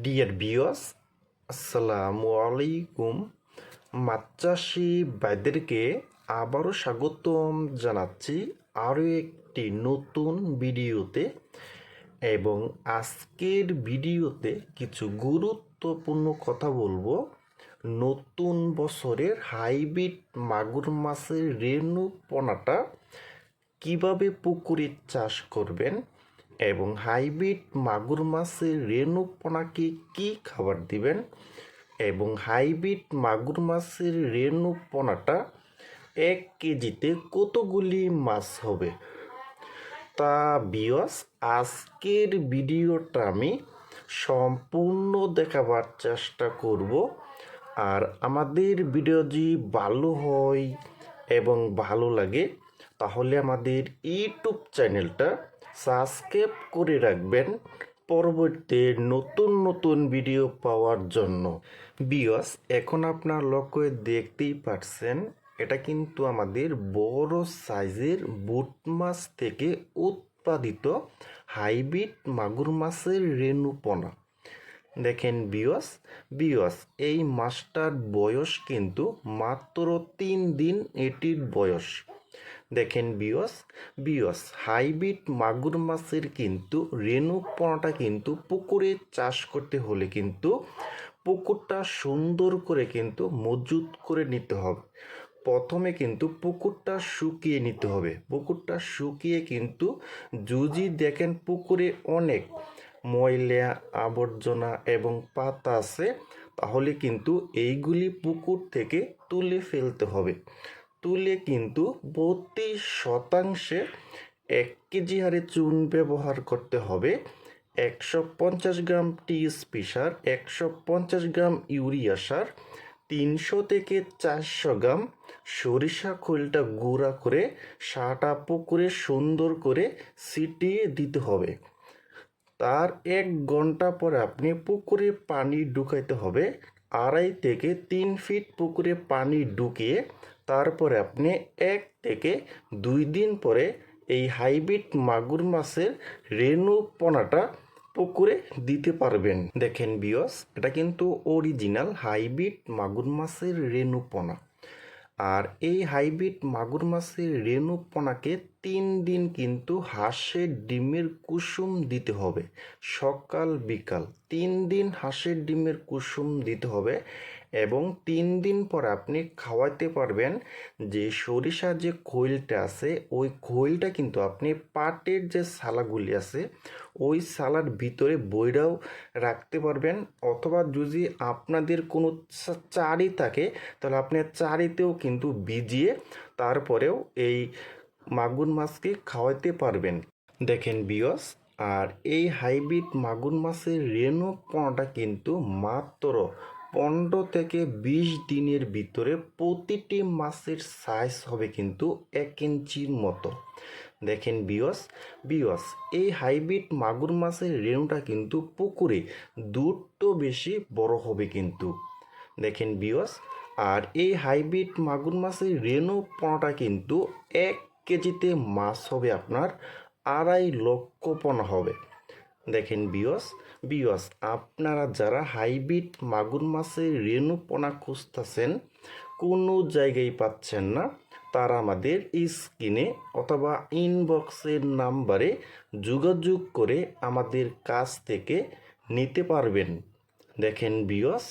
Dear viewers, আসসালামু আলাইকুম। মাছ চাষি ভাইদেরকে আবারও স্বাগতম জানাচ্ছি আরও একটি নতুন ভিডিওতে। এবং আজকের ভিডিওতে কিছু গুরুত্বপূর্ণ কথা বলবো। নতুন বছরের হাইব্রিড মাগুর মাছের রেণু পোনাটা কিভাবে পুকুরে চাষ করবেন এবং হাইব্রিড মাগুর মাছের রেণু পোনাকে কী খাবার দিবেন এবং হাইব্রিড মাগুর মাছের রেণু পোনাটা 1 কেজিতে কতগুলি মাছ হবে তা ভিউয়ার্স আজকের ভিডিওটা আমি সম্পূর্ণ দেখাবার চেষ্টা করব। আর আমাদের ভিডিও যদি ভালো হয় এবং ভালো লাগে তাহলে আমাদের ইউটিউব চ্যানেলটা সাবস্ক্রাইব করে রাখবেন পরবর্তী নতুন নতুন ভিডিও পাওয়ার জন্য। ভিউয়ার্স এখন আপনার লক্ষ্য দেখতেই পাচ্ছেন, এটা কিন্তু আমাদের বড় সাইজের বুট মাছ থেকে উৎপাদিত হাইব্রিড মাগুর মাছের রেণু পোনা। দেখেন ভিউয়ার্স এই মাছটার বয়স কিন্তু মাত্র 3 দিন এটির বয়স। দেখেন ভিউয়ার্স হাইব্রিড মাগুর মাছের কিন্তু রেণু পোনাটা কিন্তু পুকুরে চাষ করতে হলে কিন্তু পুকুরটা সুন্দর করে কিন্তু মজুত করে নিতে হবে। প্রথমে কিন্তু পুকুরটা শুকিয়ে নিতে হবে। পুকুরটা শুকিয়ে কিন্তু যদি দেখেন পুকুরে অনেক ময়লা আবর্জনা এবং পাতা আছে তাহলে কিন্তু এইগুলি পুকুর থেকে তুলে ফেলতে হবে। তুলে কিন্তু প্রতি শতাংশে 1 কেজি হারে চুন ব্যবহার করতে হবে। 150 গ্রাম টিএসপি সার, 150 গ্রাম ইউরিয়া সার, 300 থেকে 400 গ্রাম সরিষা খোলটা গুঁড়া করে সারা পুকুরে সুন্দর করে ছিটিয়ে দিতে হবে। তার 1 ঘন্টা পরে আপনি পুকুরে পানি ঢুকাইতে হবে। 2.5 থেকে 3 ফিট পুকুরে পানি ঢুকিয়ে তারপরে আপনি 1 থেকে 2 দিন পরে এই হাইব্রিড মাগুর মাছের রেণু পোনাটা পুকুরে দিতে পারবেন। দেখেন ভিউয়ার্স এটা কিন্তু অরিজিনাল হাইব্রিড মাগুর মাছের রেণু পোনা। আর এই হাইব্রিড মাগুর মাছের রেণু পোনাকে 3 দিন কিন্তু হাঁসের ডিমের কুসুম দিতে হবে। সকাল বিকাল 3 দিন হাঁসের ডিমের কুসুম দিতে হবে এবং 3 দিন পর আপনি খাওয়াতে পারবেন। যে সরিষার যে খৈলটা আছে ওই খৈলটা কিন্তু আপনি পাটের যে সালাগুলি আছে ওই সালার ভিতরে বইরাও রাখতে পারবেন, অথবা যদি আপনাদের কোনো চারি থাকে তাহলে আপনি চারিতেও কিন্তু ভিজিয়ে তারপরেও এই মাগুর মাছকে খাওয়াতে পারবেন। দেখেন ভিউয়ার্স আর এই হাইব্রিড মাগুর মাছের রেণু পোনাটা কিন্তু মাত্র 15 থেকে 20 দিনের ভিতরে প্রতিটি মাছের সাইজ হবে কিন্তু 1 ইঞ্চির মতো। দেখেন ভিউয়ার্স এই হাইব্রিড মাগুর মাছের রেণুটা কিন্তু পুকুরে দুটো বেশি বড় হবে কিন্তু। দেখেন ভিউয়ার্স আর এই হাইব্রিড মাগুর মাছের রেণু পোনাটা কিন্তু 1 কেজিতে মাছ হবে আপনার 2.5 লক্ষ পোনা হবে। দেখেন ভিউয়ার্স আপনারা যারা হাইব্রিড মাগুর মাছের রেণু পোনা খুঁজতেছেন কোনো জায়গায় পাচ্ছেন না, তারা আমাদের স্ক্রিনে অথবা ইনবক্সের নাম্বারে যোগাযোগ করে আমাদের কাছ থেকে নিতে পারবেন। দেখেন ভিউয়ার্স